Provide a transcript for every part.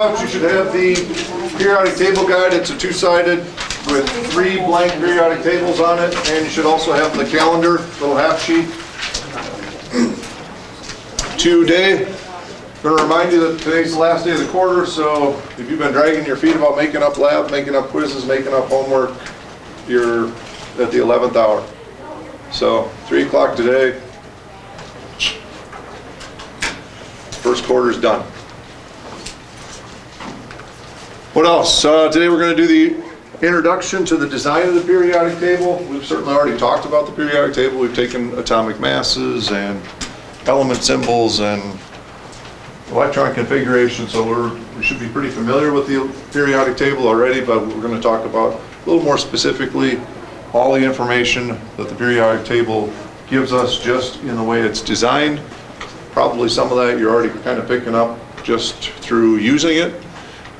You should have the periodic table guide. It's a two-sided with 3 blank periodic tables on it, and you should also have the calendar, little half sheet. Today, I'm going to remind you that today's the last day of the quarter, so if you've been dragging your feet about making up lab, making up quizzes, making up homework, you're at the 11th hour. So 3 o'clock today, first quarter's done. What else? Today we're going to do the introduction to the design of the periodic table. We've certainly already talked about the periodic table. We've taken atomic masses and element symbols and electron configuration, so we should be pretty familiar with the periodic table already, but we're going to talk about a little more specifically all the information that the periodic table gives us just in the way it's designed. Probably some of that you're already kind of picking up just through using it.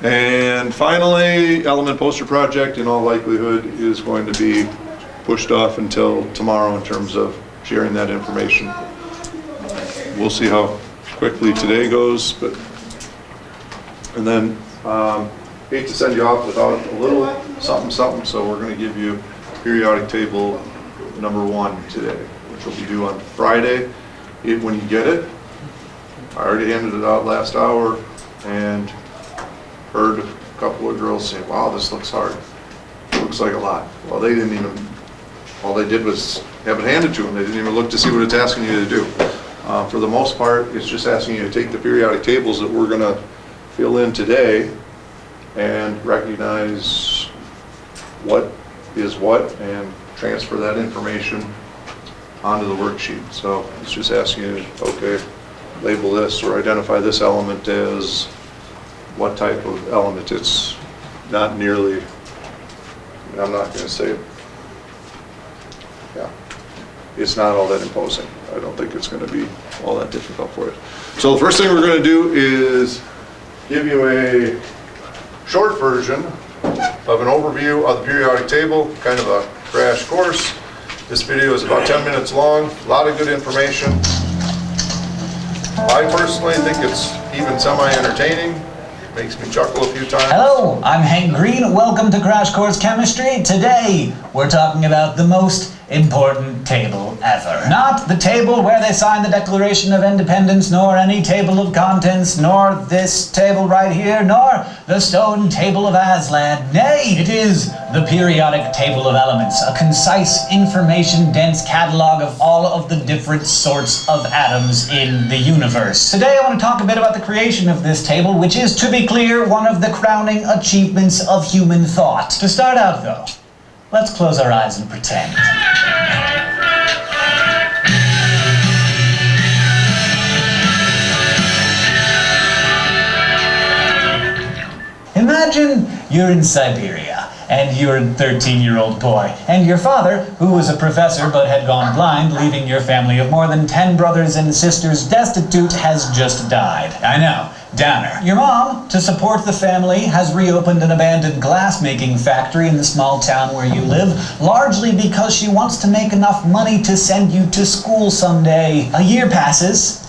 And finally, element poster project in all likelihood is going to be pushed off until tomorrow in terms of sharing that information. We'll see how quickly today goes, but and then hate to send you off without a little something, so we're going to give you periodic table number 1 today, which will be due on Friday. When you get it, I already handed it out last hour and heard a couple of girls say, wow, this looks hard. It looks like a lot. Well, they didn't even, all they did was have it handed to them. They didn't even look to see what it's asking you to do. For the most part, it's just asking you to take the periodic tables that we're going to fill in today and recognize what is what and transfer that information onto the worksheet. So it's just asking you, okay, label this or identify this element as what type of element. It's not nearly, I'm not going to say it, yeah, it's not all that imposing. I don't think it's going to be all that difficult for you. So the first thing we're going to do is give you a short version of an overview of the periodic table, kind of a crash course. This video is about 10 minutes long, a lot of good information. I personally think it's even semi-entertaining. Makes me chuckle a few times. Hello, I'm Hank Green. Welcome to Crash Course Chemistry. Today, we're talking about the most important table ever. Not the table where they sign the Declaration of Independence, nor any table of contents, nor this table right here, nor the stone table of Aslan. Nay, it is the periodic table of elements, a concise, information-dense catalog of all of the different sorts of atoms in the universe. Today, I want to talk a bit about the creation of this table, which is, to be clear, one of the crowning achievements of human thought. To start out, though, let's close our eyes and pretend. Imagine you're in Siberia, and you're a 13-year-old boy, and your father, who was a professor but had gone blind, leaving your family of more than 10 brothers and sisters destitute, has just died. I know, downer. Your mom, to support the family, has reopened an abandoned glass-making factory in the small town where you live, largely because she wants to make enough money to send you to school someday. A year passes,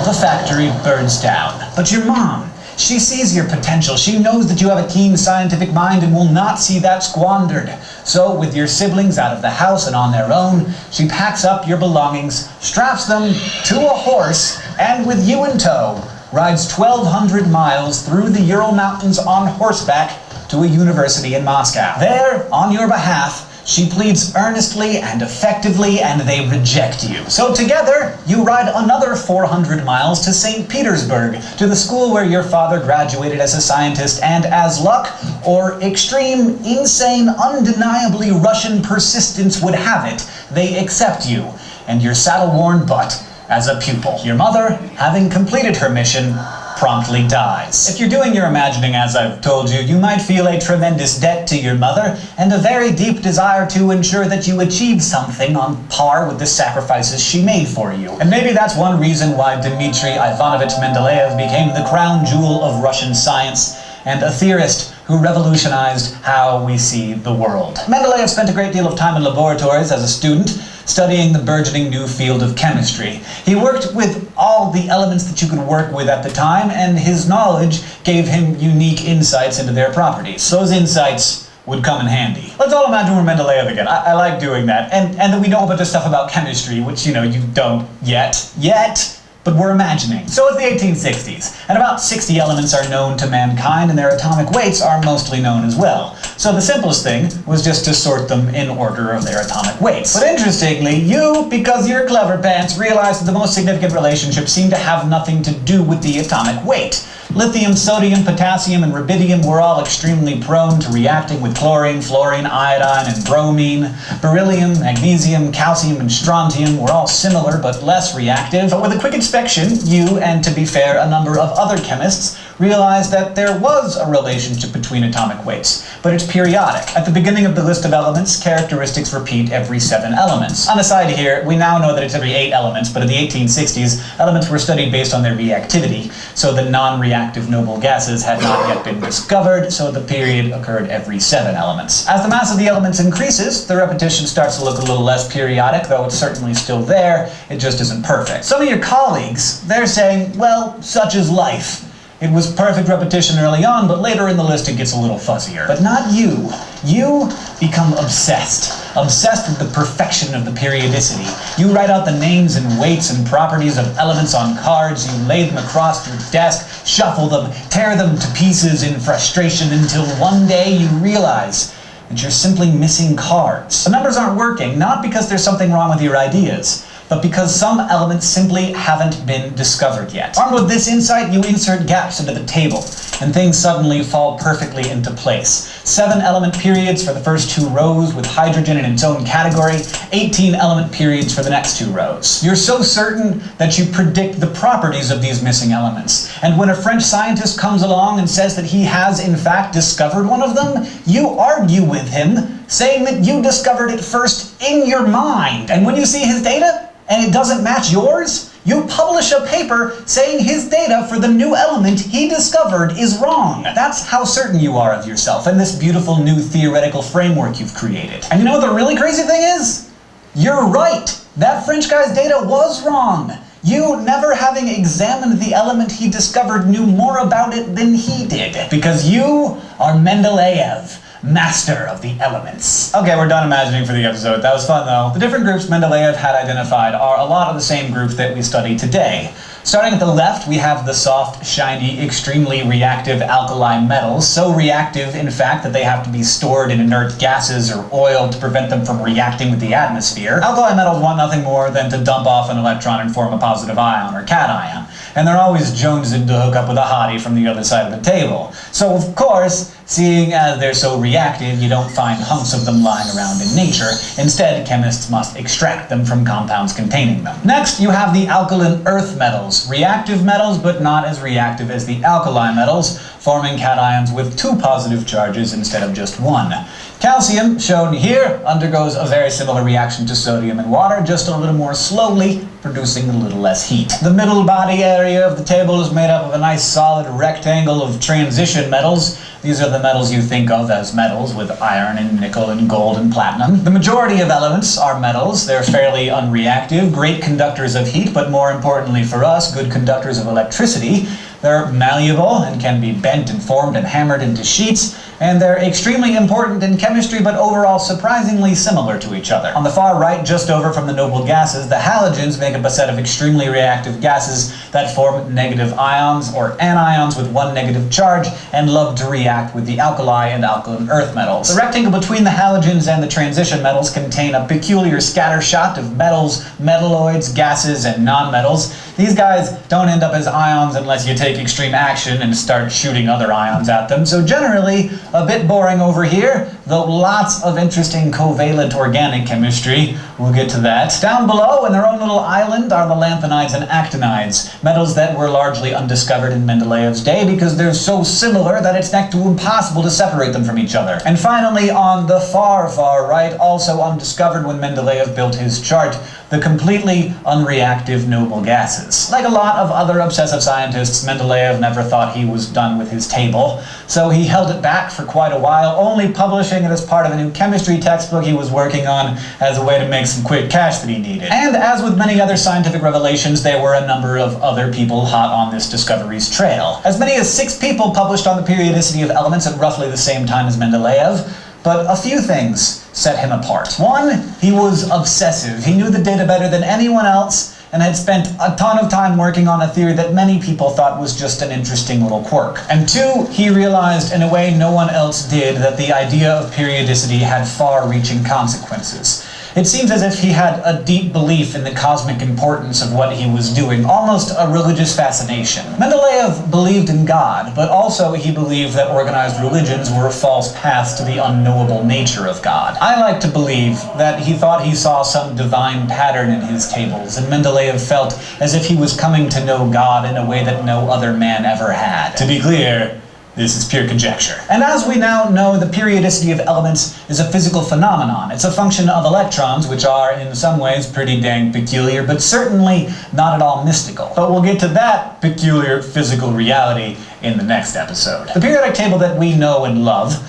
the factory burns down. But your mom, she sees your potential. She knows that you have a keen scientific mind and will not see that squandered. So, with your siblings out of the house and on their own, she packs up your belongings, straps them to a horse, and with you in tow, rides 1,200 miles through the Ural Mountains on horseback to a university in Moscow. There, on your behalf, she pleads earnestly and effectively, and they reject you. So together, you ride another 400 miles to St. Petersburg, to the school where your father graduated as a scientist, and as luck, or extreme, insane, undeniably Russian persistence would have it, they accept you, and your saddle-worn butt, as a pupil. Your mother, having completed her mission, promptly dies. If you're doing your imagining as I've told you, you might feel a tremendous debt to your mother and a very deep desire to ensure that you achieve something on par with the sacrifices she made for you. And maybe that's one reason why Dmitri Ivanovich Mendeleev became the crown jewel of Russian science and a theorist who revolutionized how we see the world. Mendeleev spent a great deal of time in laboratories as a student, studying the burgeoning new field of chemistry. He worked with all the elements that you could work with at the time, and his knowledge gave him unique insights into their properties. Those insights would come in handy. Let's all imagine we're Mendeleev again. I like doing that. And that we know a bunch of stuff about chemistry, which, you don't yet, but we're imagining. So it's the 1860s, and about 60 elements are known to mankind, and their atomic weights are mostly known as well. So the simplest thing was just to sort them in order of their atomic weights. But interestingly, you, because you're clever pants, realized that the most significant relationships seem to have nothing to do with the atomic weight. Lithium, sodium, potassium, and rubidium were all extremely prone to reacting with chlorine, fluorine, iodine, and bromine. Beryllium, magnesium, calcium, and strontium were all similar but less reactive. But with a quick inspection, you, and to be fair, a number of other chemists, realized that there was a relationship between atomic weights, but it's periodic. At the beginning of the list of elements, characteristics repeat every 7 elements. On the side here, we now know that it's every 8 elements, but in the 1860s, elements were studied based on their reactivity, so the non-reactive noble gases had not yet been discovered, so the period occurred every 7 elements. As the mass of the elements increases, the repetition starts to look a little less periodic, though it's certainly still there, it just isn't perfect. Some of your colleagues, they're saying, well, such is life. It was perfect repetition early on, but later in the list it gets a little fuzzier. But not you. You become obsessed. Obsessed with the perfection of the periodicity. You write out the names and weights and properties of elements on cards, you lay them across your desk, shuffle them, tear them to pieces in frustration until one day you realize that you're simply missing cards. The numbers aren't working, not because there's something wrong with your ideas, but because some elements simply haven't been discovered yet. Armed with this insight, you insert gaps into the table, and things suddenly fall perfectly into place. 7 element periods for the first 2 rows with hydrogen in its own category, 18 element periods for the next 2 rows. You're so certain that you predict the properties of these missing elements, and when a French scientist comes along and says that he has in fact discovered one of them, you argue with him, saying that you discovered it first in your mind. And when you see his data, and it doesn't match yours, you publish a paper saying his data for the new element he discovered is wrong. That's how certain you are of yourself and this beautiful new theoretical framework you've created. And you know what the really crazy thing is? You're right. That French guy's data was wrong. You, never having examined the element he discovered, knew more about it than he did. Because you are Mendeleev, master of the elements. Okay, we're done imagining for the episode. That was fun though. The different groups Mendeleev had identified are a lot of the same groups that we study today. Starting at the left, we have the soft, shiny, extremely reactive alkali metals. So reactive, in fact, that they have to be stored in inert gases or oil to prevent them from reacting with the atmosphere. Alkali metals want nothing more than to dump off an electron and form a positive ion or cation. And they're always jonesing to hook up with a hottie from the other side of the table. So of course, seeing as they're so reactive, you don't find hunks of them lying around in nature. Instead, chemists must extract them from compounds containing them. Next, you have the alkaline earth metals. Reactive metals, but not as reactive as the alkali metals, forming cations with 2 positive charges instead of just 1. Calcium, shown here, undergoes a very similar reaction to sodium and water, just a little more slowly, producing a little less heat. The middle body area of the table is made up of a nice solid rectangle of transition metals. These are the metals you think of as metals, with iron and nickel and gold and platinum. The majority of elements are metals. They're fairly unreactive, great conductors of heat, but more importantly for us, good conductors of electricity. They're malleable and can be bent and formed and hammered into sheets, and they're extremely important in chemistry, but overall surprisingly similar to each other. On the far right, just over from the noble gases, the halogens make up a set of extremely reactive gases that form negative ions or anions with 1 negative charge and love to react with the alkali and alkaline earth metals. The rectangle between the halogens and the transition metals contain a peculiar scattershot of metals, metalloids, gases, and nonmetals. These guys don't end up as ions unless you take extreme action and start shooting other ions at them, so generally a bit boring over here, though lots of interesting covalent organic chemistry. We'll get to that. Down below, in their own little island, are the lanthanides and actinides, metals that were largely undiscovered in Mendeleev's day because they're so similar that it's next to impossible to separate them from each other. And finally, on the far, far right, also undiscovered when Mendeleev built his chart, the completely unreactive noble gases. Like a lot of other obsessive scientists, Mendeleev never thought he was done with his table, so he held it back for quite a while, only publishing it as part of a new chemistry textbook he was working on as a way to make some quick cash that he needed. And as with many other scientific revelations, there were a number of other people hot on this discovery's trail. As many as 6 people published on the periodicity of elements at roughly the same time as Mendeleev, but a few things set him apart. One, he was obsessive. He knew the data better than anyone else and had spent a ton of time working on a theory that many people thought was just an interesting little quirk. And 2, he realized in a way no one else did that the idea of periodicity had far-reaching consequences. It seems as if he had a deep belief in the cosmic importance of what he was doing, almost a religious fascination. Mendeleev believed in God, but also he believed that organized religions were false paths to the unknowable nature of God. I like to believe that he thought he saw some divine pattern in his tables, and Mendeleev felt as if he was coming to know God in a way that no other man ever had. To be clear, this is pure conjecture. And as we now know, the periodicity of elements is a physical phenomenon. It's a function of electrons, which are in some ways pretty dang peculiar, but certainly not at all mystical. But we'll get to that peculiar physical reality in the next episode. The periodic table that we know and love,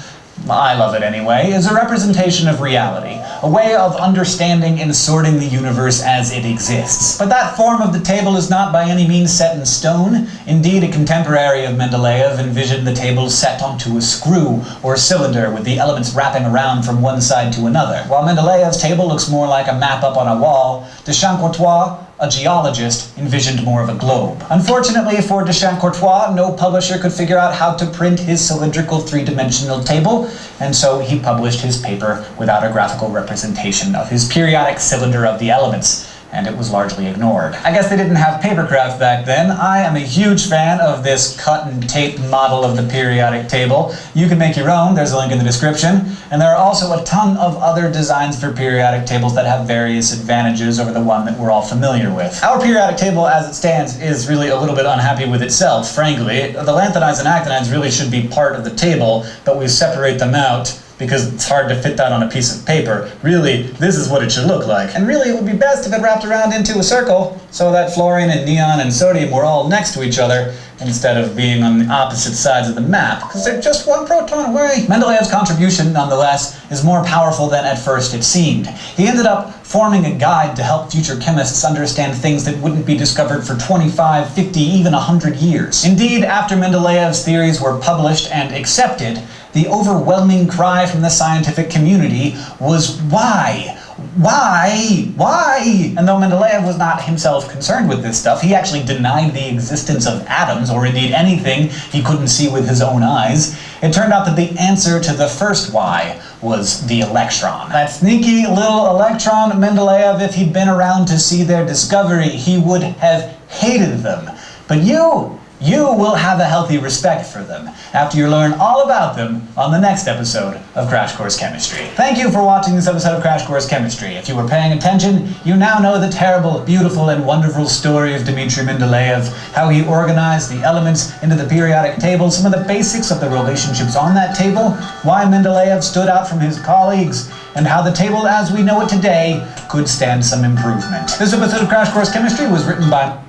I love it anyway, is a representation of reality, a way of understanding and sorting the universe as it exists. But that form of the table is not by any means set in stone. Indeed, a contemporary of Mendeleev envisioned the table set onto a screw or cylinder with the elements wrapping around from one side to another. While Mendeleev's table looks more like a map up on a wall, de Chamcourtois, a geologist, envisioned more of a globe. Unfortunately for de Chamcourtois, no publisher could figure out how to print his cylindrical 3-dimensional table, and so he published his paper without a graphical representation of his periodic cylinder of the elements, and it was largely ignored. I guess they didn't have papercraft back then. I am a huge fan of this cut and tape model of the periodic table. You can make your own, there's a link in the description, and there are also a ton of other designs for periodic tables that have various advantages over the one that we're all familiar with. Our periodic table as it stands is really a little bit unhappy with itself, frankly. The lanthanides and actinides really should be part of the table, but we separate them out because it's hard to fit that on a piece of paper. Really, this is what it should look like. And really, it would be best if it wrapped around into a circle, so that fluorine and neon and sodium were all next to each other, instead of being on the opposite sides of the map, because they're just one proton away. Mendeleev's contribution, nonetheless, is more powerful than at first it seemed. He ended up forming a guide to help future chemists understand things that wouldn't be discovered for 25, 50, even 100 years. Indeed, after Mendeleev's theories were published and accepted, the overwhelming cry from the scientific community was why? Why? And though Mendeleev was not himself concerned with this stuff, he actually denied the existence of atoms, or indeed anything he couldn't see with his own eyes. It turned out that the answer to the first why was the electron. That sneaky little electron, Mendeleev, if he'd been around to see their discovery, he would have hated them. But you will have a healthy respect for them after you learn all about them on the next episode of Crash Course Chemistry. Thank you for watching this episode of Crash Course Chemistry. If you were paying attention, you now know the terrible, beautiful, and wonderful story of Dmitri Mendeleev, how he organized the elements into the periodic table, some of the basics of the relationships on that table, why Mendeleev stood out from his colleagues, and how the table as we know it today could stand some improvement. This episode of Crash Course Chemistry was written by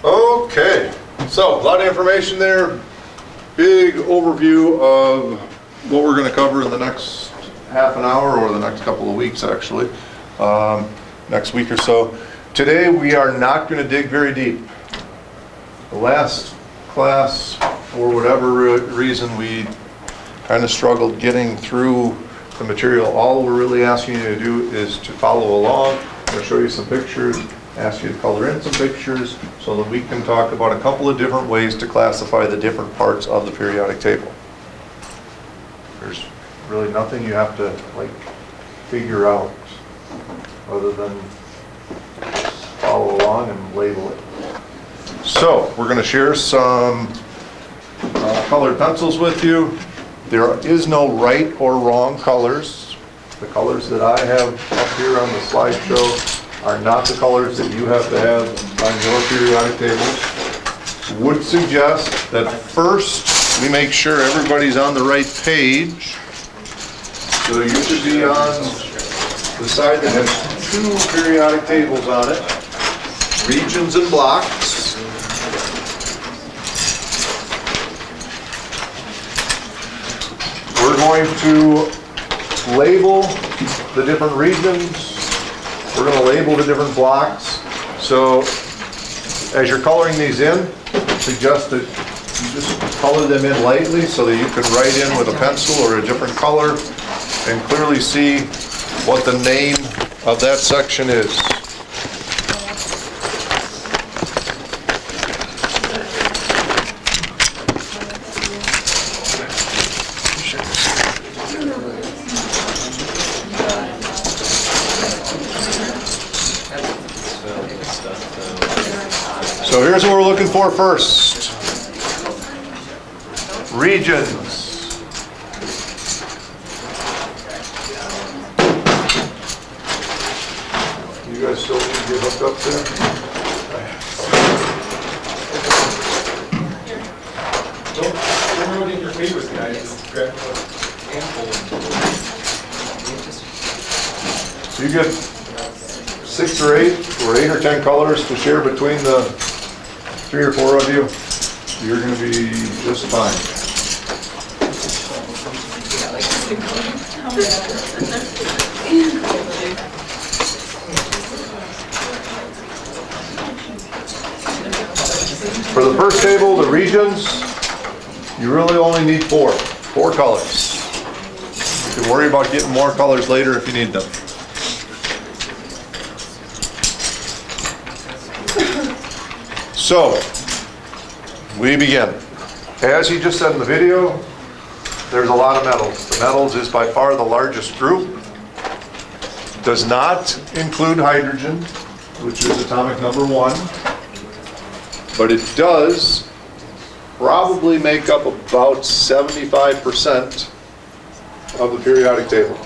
Okay, so a lot of information there. Big overview of what we're going to cover in the next half an hour, or the next couple of weeks actually, next week or so. Today we are not going to dig very deep. The last class, for whatever reason, we kind of struggled getting through the material. All we're really asking you to do is to follow along. I'm going to show you some pictures, ask you to color in some pictures so that we can talk about a couple of different ways to classify the different parts of the periodic table. There's really nothing you have to figure out other than follow along and label it. So we're going to share some colored pencils with you. There is no right or wrong colors. The colors that I have up here on the slideshow are not the colors that you have to have on your periodic tables. Would suggest that first we make sure everybody's on the right page. So you should be on the side that has 2 periodic tables on it, regions and blocks. going to label the different regions. We're going to label the different blocks. So as you're coloring these in, I suggest that you just color them in lightly so that you can write in with a pencil or a different color and clearly see what the name of that section is. So here's what we're looking for first. Regions. You guys still need to get hooked up there? Don't ruin your favorites, guys. Just grab a handful. So you get 6 or 8 or 10 colors to share between the 3 or 4 of you. You're going to be just fine. For the first table, the regions, you really only need 4 colors. You can worry about getting more colors later if you need them. So, we begin. As he just said in the video, there's a lot of metals. The metals is by far the largest group. Does not include hydrogen, which is atomic number 1. But it does probably make up about 75% of the periodic table.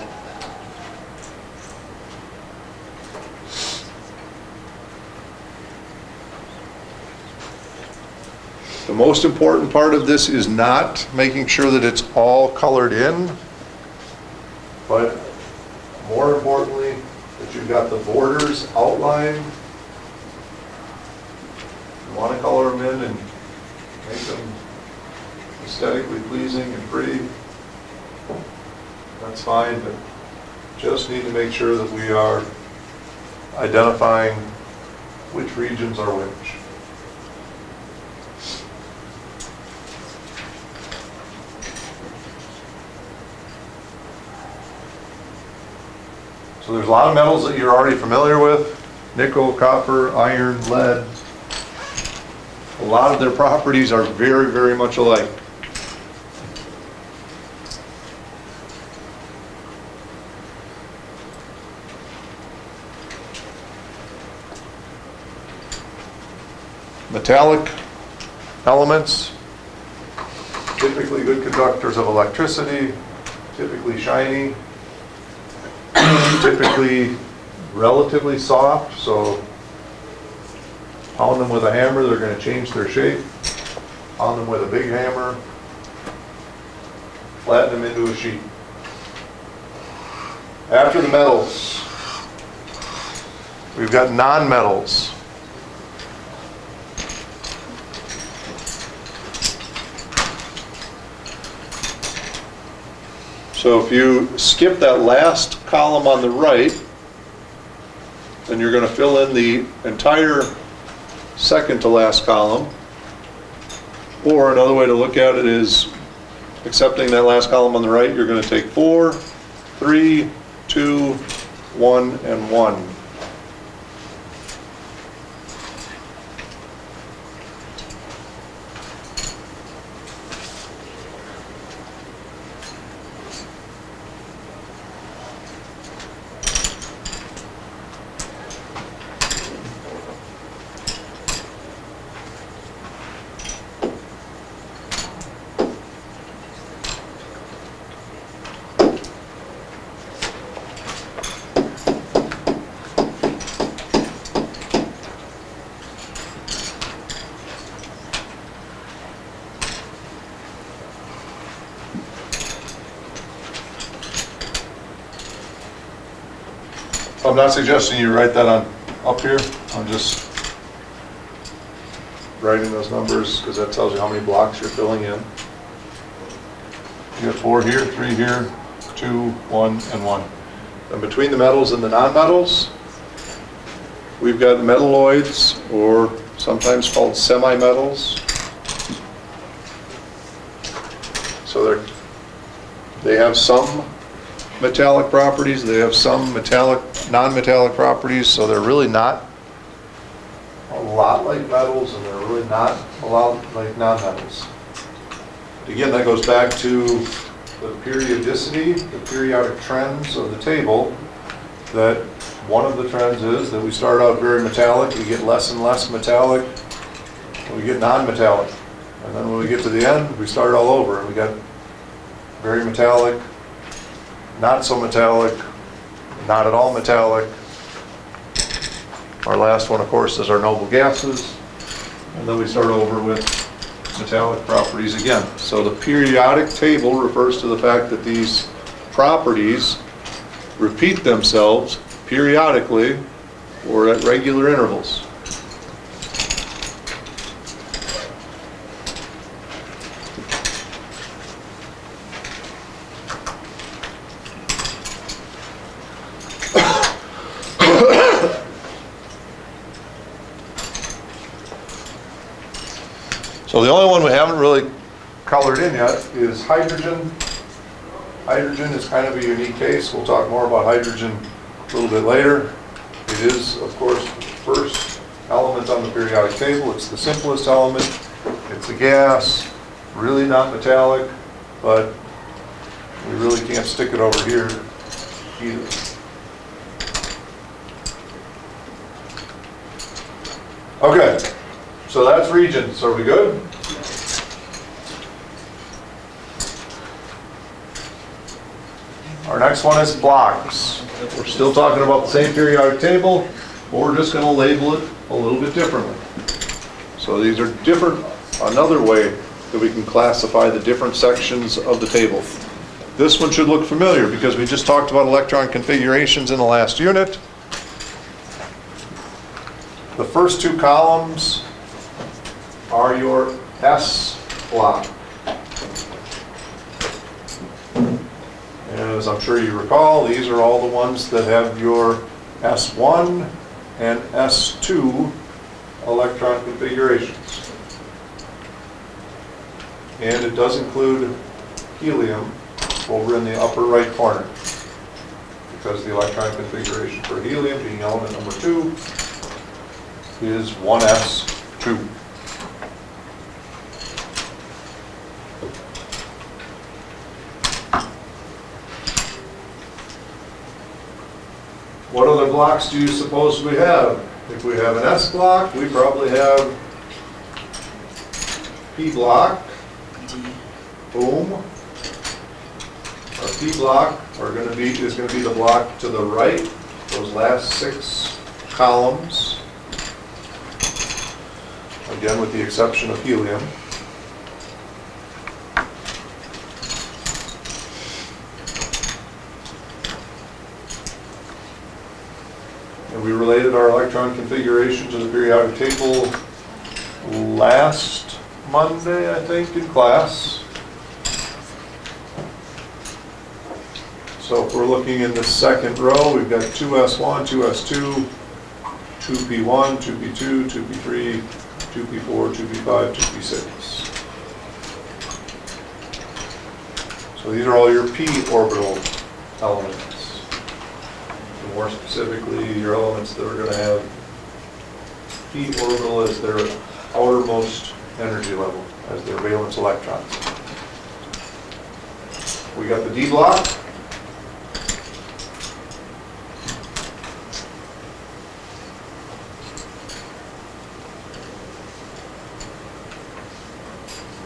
The most important part of this is not making sure that it's all colored in, but more importantly, that you've got the borders outlined. You want to color them in and make them aesthetically pleasing and pretty. That's fine, but just need to make sure that we are identifying which regions are which. So there's a lot of metals that you're already familiar with: nickel, copper, iron, lead. A lot of their properties are very, very much alike. Metallic elements, typically good conductors of electricity, typically shiny, typically relatively soft, so pound them with a hammer, they're going to change their shape. Pound them with a big hammer, flatten them into a sheet. After the metals, we've got non-metals. So if you skip that last column on the right, then you're going to fill in the entire second to last column. Or another way to look at it is, accepting that last column on the right, you're going to take 4, 3, 2, 1, and 1. I'm not suggesting you write that on up here. I'm just writing those numbers because that tells you how many blocks you're filling in. You got 4 here, 3 here, 2, 1, and 1. And between the metals and the nonmetals, we've got metalloids, or sometimes called semi-metals. So they have some metallic properties, they have some non-metallic properties, so they're really not a lot like metals, and they're really not a lot like nonmetals. Again, that goes back to the periodicity, the periodic trends of the table, that one of the trends is that we start out very metallic, we get less and less metallic, we get non-metallic. And then when we get to the end, we start all over, and we got very metallic, not so metallic, not at all metallic. Our last one, of course, is our noble gases, and then we start over with metallic properties again. So the periodic table refers to the fact that these properties repeat themselves periodically or at regular intervals. So the only one we haven't really colored in yet is hydrogen. Hydrogen is kind of a unique case. We'll talk more about hydrogen a little bit later. It is, of course, the first element on the periodic table. It's the simplest element. It's a gas, really not metallic, but we really can't stick it over here either. Okay. So that's regions. Are we good? Our next one is blocks. We're still talking about the same periodic table, but we're just going to label it a little bit differently. So these are different, another way that we can classify the different sections of the table. This one should look familiar because we just talked about electron configurations in the last unit. The first 2 columns are your S block. And as I'm sure you recall, these are all the ones that have your S1 and S2 electron configurations. And it does include helium over in the upper right corner, because the electron configuration for helium, being element number 2, is 1s2. What other blocks do you suppose we have? If we have an S block, we probably have P block, boom. Our P block is going to be the block to the right, those last 6 columns. Again, with the exception of helium. And we related our electron configuration to the periodic table last Monday, I think, in class. So if we're looking in the second row, we've got 2s1, 2s2, 2p1, 2p2, 2p3, 2p4, 2p5, 2p6. So these are all your p orbital elements. And more specifically, your elements that are going to have p orbital as their outermost energy level, as their valence electrons. We got the D block.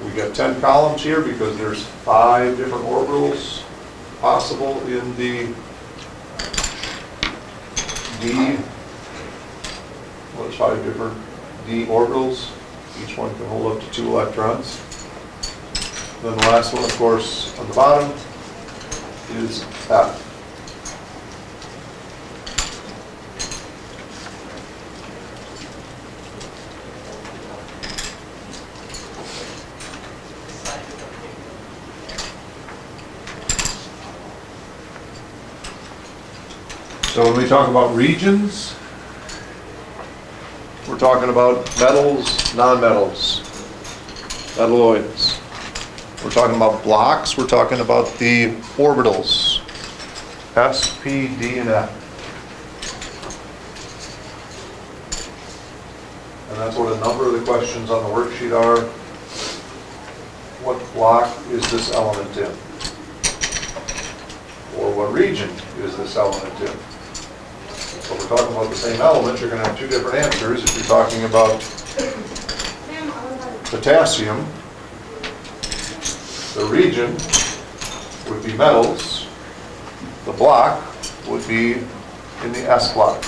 We got 10 columns here because there's 5 different orbitals possible in the D. Well, there's 5 different D orbitals. Each one can hold up to 2 electrons. Then the last one, of course, on the bottom is F. So when we talk about regions, we're talking about metals, nonmetals, metalloids. We're talking about blocks, we're talking about the orbitals, S, P, D, and F. And that's what a number of the questions on the worksheet are. What block is this element in? Or what region is this element in? So we're talking about the same element, you're going to have two different answers. If you're talking about potassium, the region would be metals, the block would be in the S block.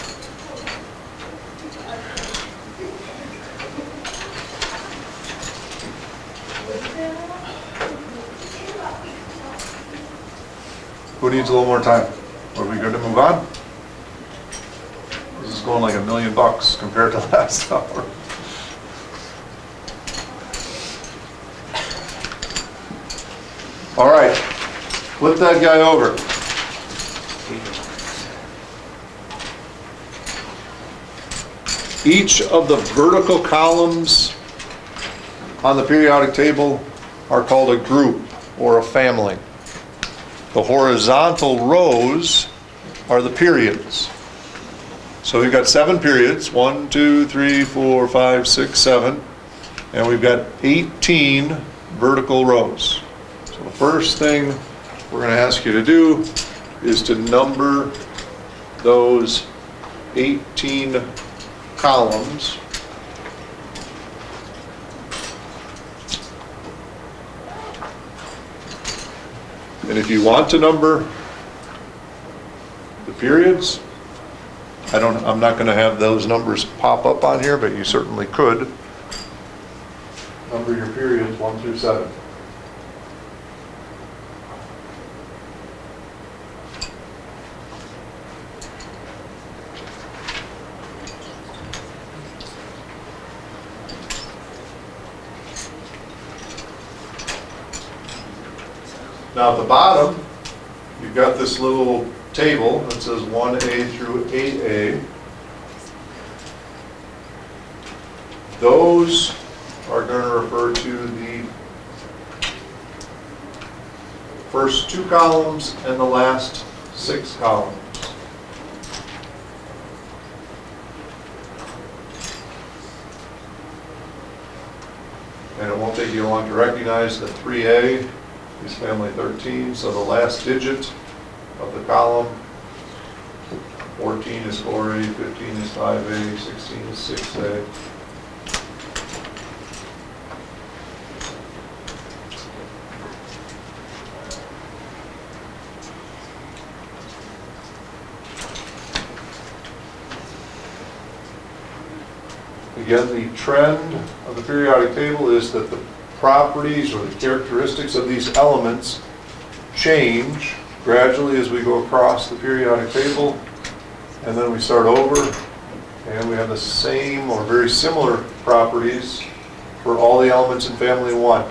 Who needs a little more time? Are we good to move on? This is going like $1,000,000 compared to last hour. All right, flip that guy over. Each of the vertical columns on the periodic table are called a group or a family. The horizontal rows are the periods. So we've got 7 periods, 1, 2, 3, 4, 5, 6, 7, and we've got 18 vertical rows. So the first thing we're going to ask you to do is to number those 18 columns. And if you want to number the periods, I'm not going to have those numbers pop up on here, but you certainly could number your periods 1 through 7. Now at the bottom, you've got this little table that says 1A through 8A. Those are going to refer to the first 2 columns and the last 6 columns. And it won't take you long to recognize that 3A is family 13, so the last digit of the column, 14 is 4A, 15 is 5A, 16 is 6A. Again, the trend of the periodic table is that the properties or the characteristics of these elements change gradually as we go across the periodic table, and then we start over and we have the same or very similar properties for all the elements in family 1.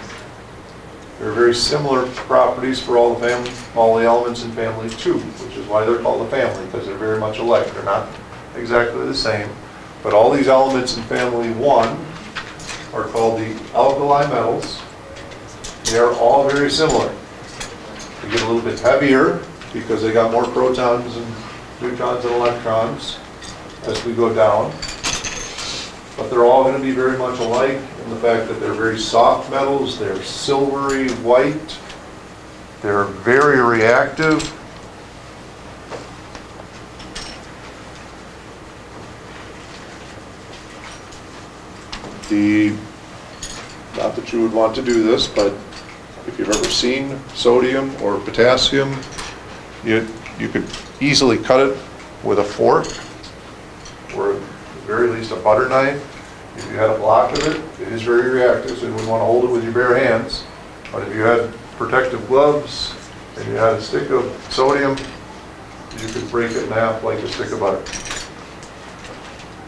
There are very similar properties for all the elements in family 2, which is why they're called a family, because they're very much alike. They're not exactly the same, but all these elements in family 1 are called the alkali metals. They are all very similar. They get a little bit heavier because they got more protons and neutrons and electrons as we go down. But they're all going to be very much alike in the fact that they're very soft metals, they're silvery white, they're very reactive. Not that you would want to do this, but if you've ever seen sodium or potassium, you could easily cut it with a fork or at the very least a butter knife. If you had a block of it, it is very reactive, so you wouldn't want to hold it with your bare hands. But if you had protective gloves and you had a stick of sodium, you could break it in half like a stick of butter.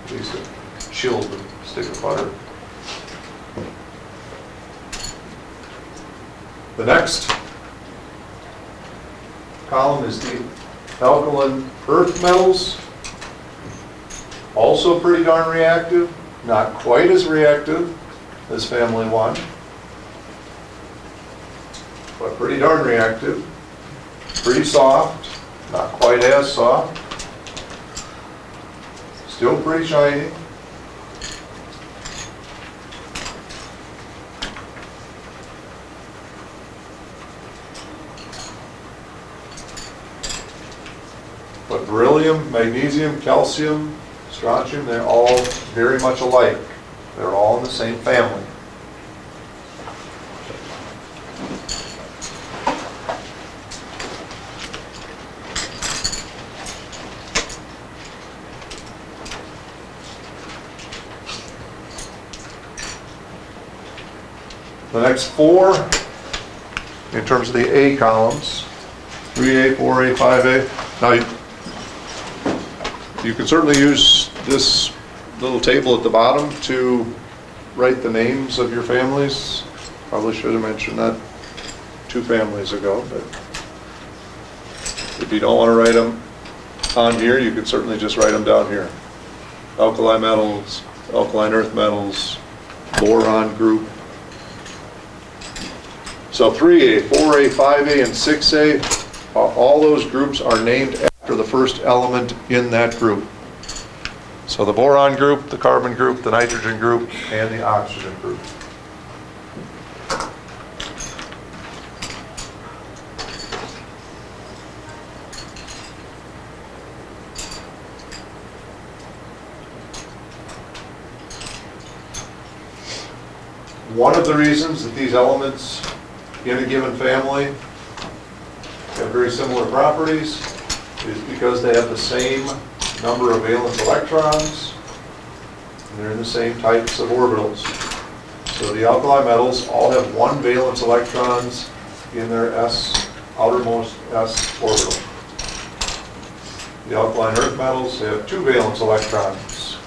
At least a chilled stick of butter. The next column is the Alkaline earth metals, also pretty darn reactive, not quite as reactive as family 1, but pretty darn reactive, pretty soft, not quite as soft, still pretty shiny. But beryllium, magnesium, calcium, strontium, they're all very much alike. They're all in the same family. The next 4, in terms of the A columns, 3A, 4A, 5A. Now, you can certainly use this little table at the bottom to write the names of your families. Probably should have mentioned that 2 families ago, but if you don't want to write them on here, you can certainly just write them down here. Alkali metals, alkaline earth metals, boron group. So 3A, 4A, 5A, and 6A, all those groups are named after the first element in that group. So the boron group, the carbon group, the nitrogen group, and the oxygen group. One of the reasons that these elements in a given family have very similar properties is because they have the same number of valence electrons, and they're in the same types of orbitals. So the alkali metals all have 1 valence electrons in their outermost s orbital. The alkaline earth metals have 2 valence electrons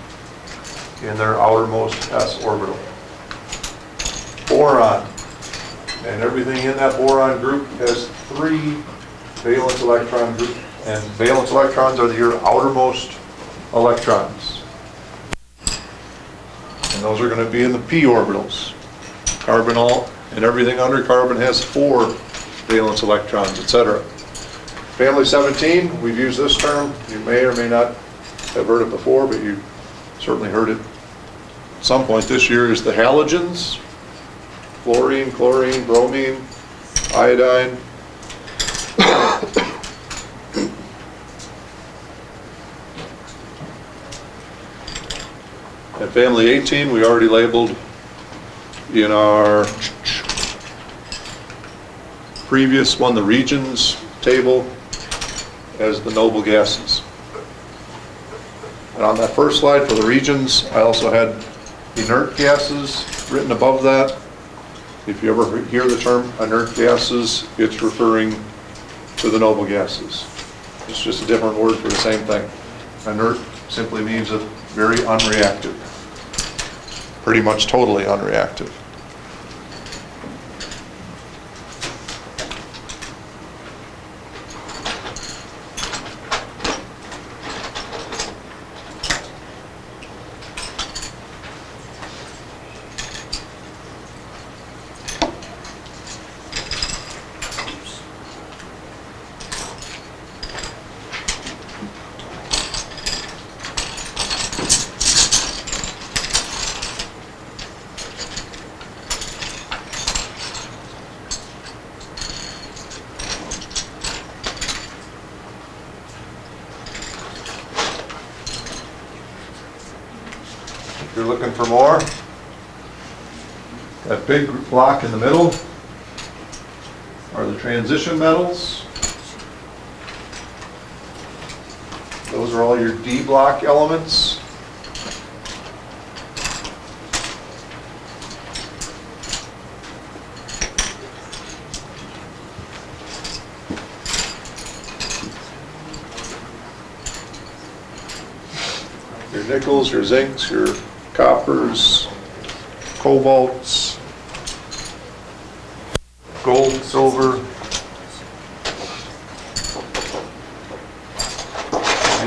in their outermost s orbital. Boron, and everything in that boron group has 3 valence electron groups, and valence electrons are your outermost electrons. And those are going to be in the p orbitals. Carbonyl and everything under carbon has 4 valence electrons, etc. Family 17, we've used this term. You may or may not have heard it before, but you certainly heard it at some point this year, is the halogens. Fluorine, chlorine, bromine, iodine. And family 18, we already labeled in our previous one, the regions table, as the noble gases. And on that first slide for the regions, I also had inert gases written above that. If you ever hear the term inert gases, it's referring to the noble gases. It's just a different word for the same thing. Inert simply means that very unreactive. Pretty much totally unreactive. If you're looking for more, that big block in the middle are the transition metals. Those are all your D block elements. Your nickels, your zincs, your coppers, cobalts, gold, silver,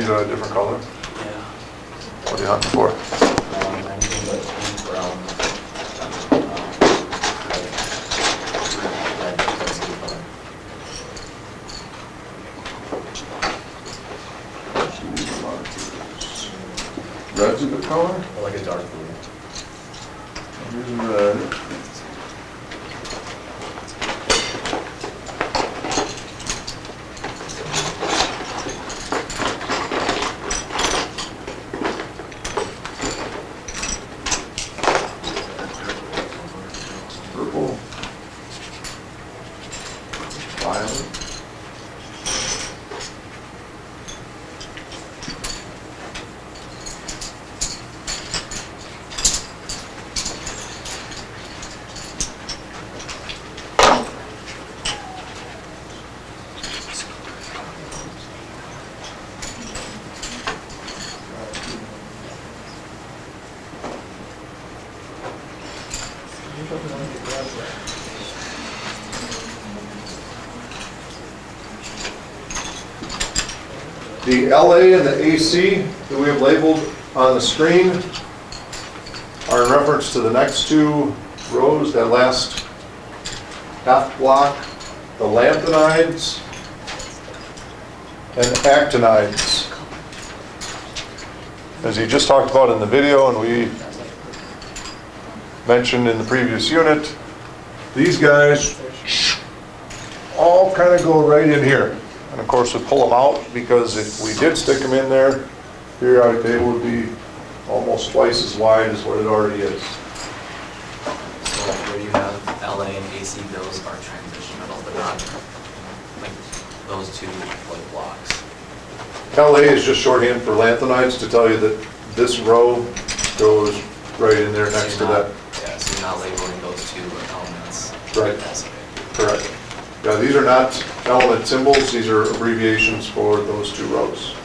need a different color? Yeah. What are you hunting for? Anything but pink, brown. Red, that's a good color. Red's a good color? I like a dark blue. I'm using red. Purple. Violet. The LA and the AC that we have labeled on the screen are in reference to the next two rows, that last half block, the lanthanides and actinides. As he just talked about in the video and we mentioned in the previous unit, these guys all kind of go right in here. And of course, we pull them out because if we did stick them in there, periodic table would be almost twice as wide as what it already is. So where you have LA and AC, those are transition metals, but not like those two like blocks. LA is just shorthand for lanthanides to tell you that this row goes right in there next to that. Yeah, so you're not labeling those two elements. Right. That's okay. Correct. Yeah, these are not element symbols, these are abbreviations for those two rows.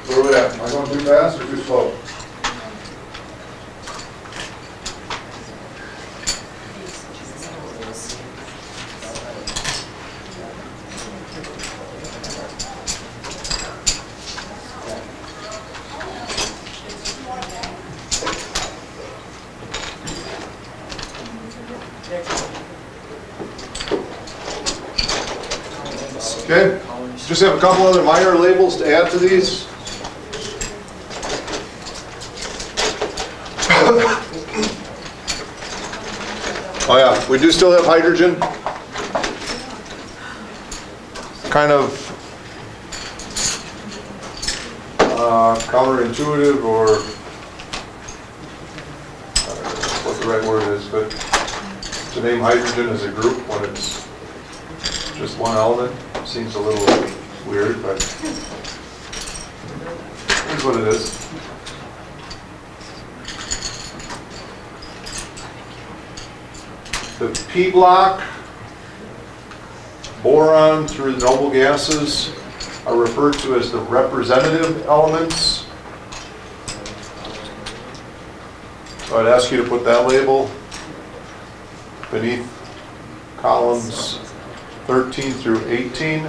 Where are we at? Am I going too fast or too slow? Okay, just have a couple other minor labels to add to these. Oh yeah, we do still have hydrogen. Kind of counterintuitive, or I don't know what the right word is, but to name hydrogen as a group when it's just one element seems a little weird, but here's what it is. The P block, boron through the noble gases are referred to as the representative elements. So I'd ask you to put that label beneath columns 13 through 18.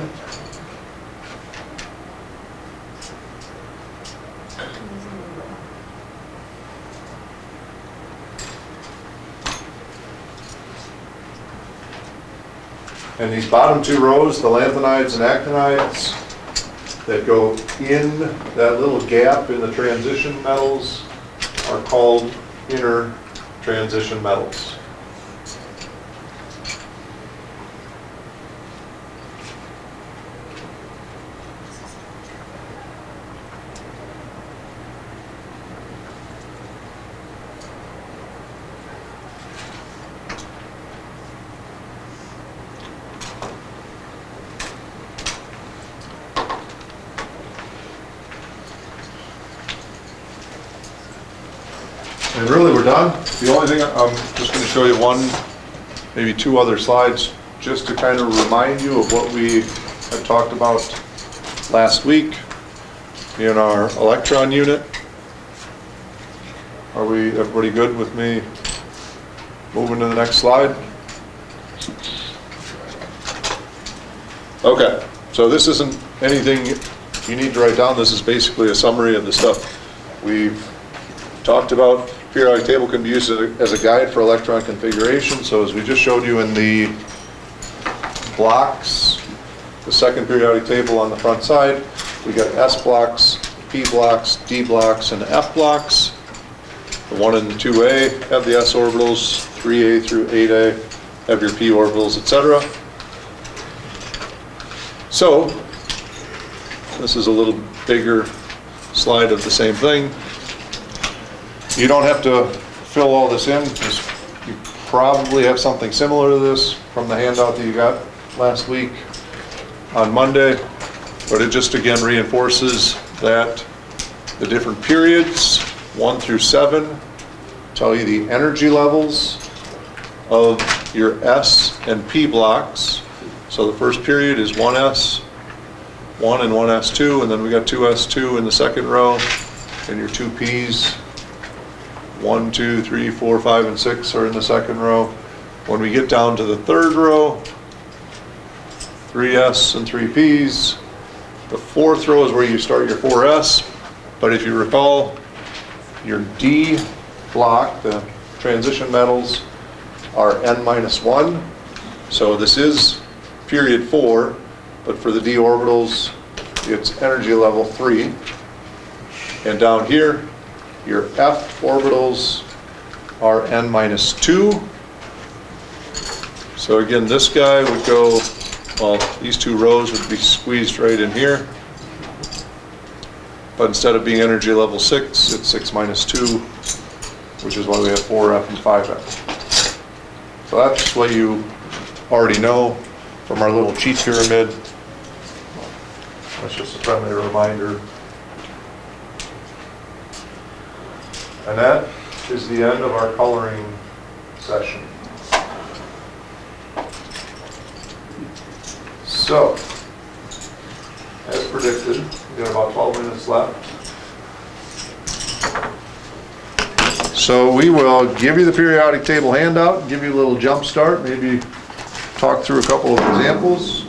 And these bottom two rows, the lanthanides and actinides that go in that little gap in the transition metals are called inner transition metals. And really, we're done. The only thing, I'm just gonna show you one, maybe two other slides, just to kind of remind you of what we had talked about last week in our electron unit. Everybody good with me moving to the next slide? Okay, so this isn't anything you need to write down. This is basically a summary of the stuff we've talked about. Periodic table can be used as a guide for electron configuration. So as we just showed you in the blocks, the second periodic table on the front side, we got S blocks, P blocks, D blocks, and F blocks. The 1 and the 2A have the S orbitals, 3A through 8A have your P orbitals, etc. So, this is a little bigger slide of the same thing. You don't have to fill all this in, because you probably have something similar to this from the handout that you got last week on Monday, but it just again reinforces that the different periods, 1 through 7, tell you the energy levels of your S and P blocks. So the first period is 1S, 1 and 1S2, and then we got 2S2 in the second row, and your 2 Ps, 1, 2, 3, 4, 5, and 6 are in the second row. When we get down to the third row, 3S and 3 Ps. The fourth row is where you start your 4S, but if you recall, your D block, the transition metals, are N-1. So this is period 4, but for the D orbitals, it's energy level 3. And down here, your F orbitals are N-2. So again, this guy would go, well, these two rows would be squeezed right in here. But instead of being energy level 6, it's 6-2, which is why we have 4F and 5F. So that's what you already know from our little cheat pyramid. That's just a friendly reminder. And that is the end of our coloring session. So, as predicted, we got about 12 minutes left. So we will give you the periodic table handout, give you a little jump start, maybe talk through a couple of examples.